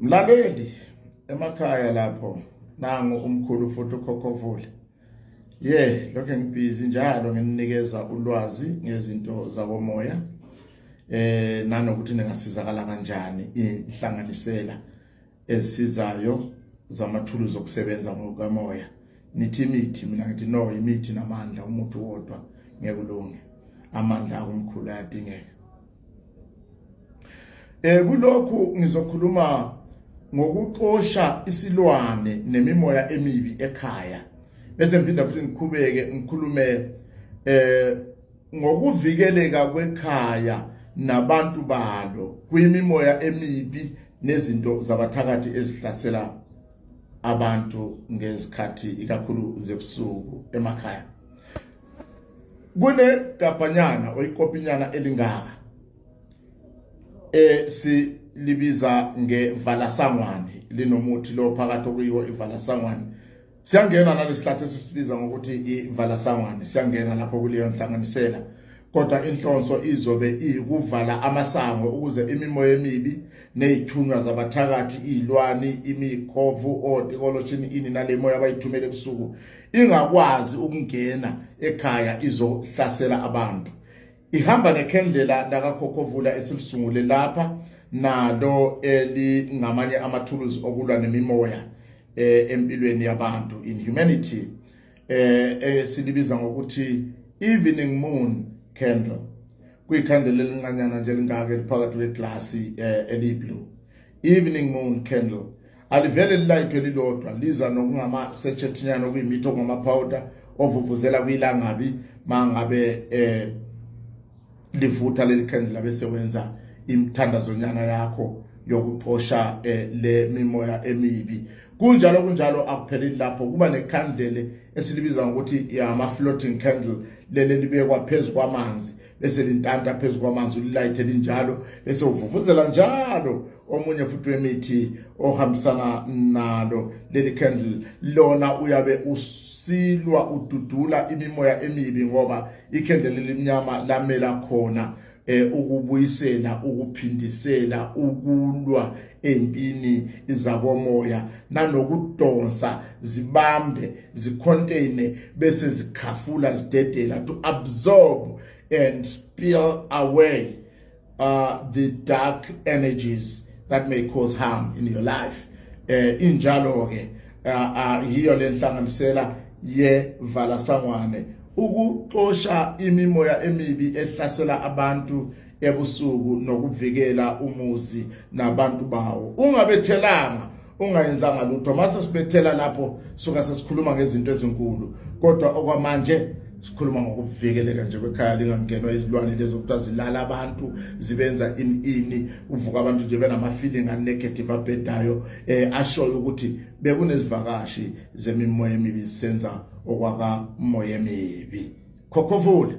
Mlaleli emakhaya lapho nangu umkhulu futhi uKhokhovula. Lokho ngibhizi njalo ngininikeza ulwazi ngezinto zakomoya. Nanokuthi ningasizakala kanjani inhlanganisela ezisizayo zamathuluzi okusebenza ngokamoya. Nithi imithi, mina ngithi no, imithi namandla umuntu wodwa ngeke ulunge. Amandla akumkhulu ayadingeka. Kulokhu ngizokhuluma ngokuxosha isilwane nemimoya emibi ekhaya. Bese ngiphinda futhi ngikhulume ngokuvikeleka kwekhaya nabantu balo kwimimoya emibi nezinto zabathakathi ezihlasela abantu ngezikhathi ikakhulu zebusuku emakhaya. Kune gabhanyana oyikopinyana elingaka silibiza ngevalasangwane, linomuthi lo phakathi okuyiwo ivalasangwane. Siyangena nalesihlathi esisibiza ngokuthi ivalasangwane, siyangena lapho kuleyo nhlanganisela. Kodwa inhlonso izobe ikuvala amasango ukuze imimoya emibi nezithunywa zabathakathi, izilwane, imikhovu, otikoloshini ini nale moya abayithumele ebusuku ingakwazi ukungena ekhaya izohlasela abantu. Ihamba nekhendlela lakaKhokhovula esilisungule lapha, nalo elingamanye amathuluzi okulwa nemimoya empilweni yabantu in humanity. Silibiza ngokuthi evening moon candle. Kuyikhandlela elincanyana nje lingaka liphakathi kweglasi eliblue. Evening moon candle alivele lilayithwe lilodwa, liza nokungama sachetnyana okuyimithi okungama powder ovuvuzela kwilangabi mangabe livutha leli candle bese wenza imthandazonyana yakho yokuxosha le mimoya emibi. Kunjalo akupheleli lapho, kuba nekhandle esilibiza ngokuthi ama floating candle, lele libekwa phezulu kwamanzi bese lintanta phezulu kwamanzi, ulilayithe linjalo bese uvuvuzela njalo omunye futhi wemithi ohambisana nalo leli candle. Lona uyabe usilwa ududula imimoya emibi ngoba ikhandle elimnyama lamela khona ukubuyisela, ukuphindisela, ukulwa empini izakomoya nanokudonsa, zibambe, zicontaine bese zikhafula, zidedela to absorb and spill away the dark energies that may cause harm in your life. Injalo ke yiyo lenhlanganisela yevalasangwane, ukuxosha imimoya emibi ehlasela abantu ebusuku nokuvikela umuzi nabantu bawo. Ungabethelanga, ungayenzanga lutho. Mase sibethela lapho suka sesikhuluma ngezinto ezinkulu, kodwa okwamanje sikhuluma ngokuvikeleka nje kwekhaya lingangenwa izilwane lezo ukuthi zilala abantu, zibenza ini, uvuka abantu nje benama feeling negative abhedayo, ashoyo ukuthi bekunezivakashi zemimoya emibi zisenza okwaka moya emibi. Khokhovula.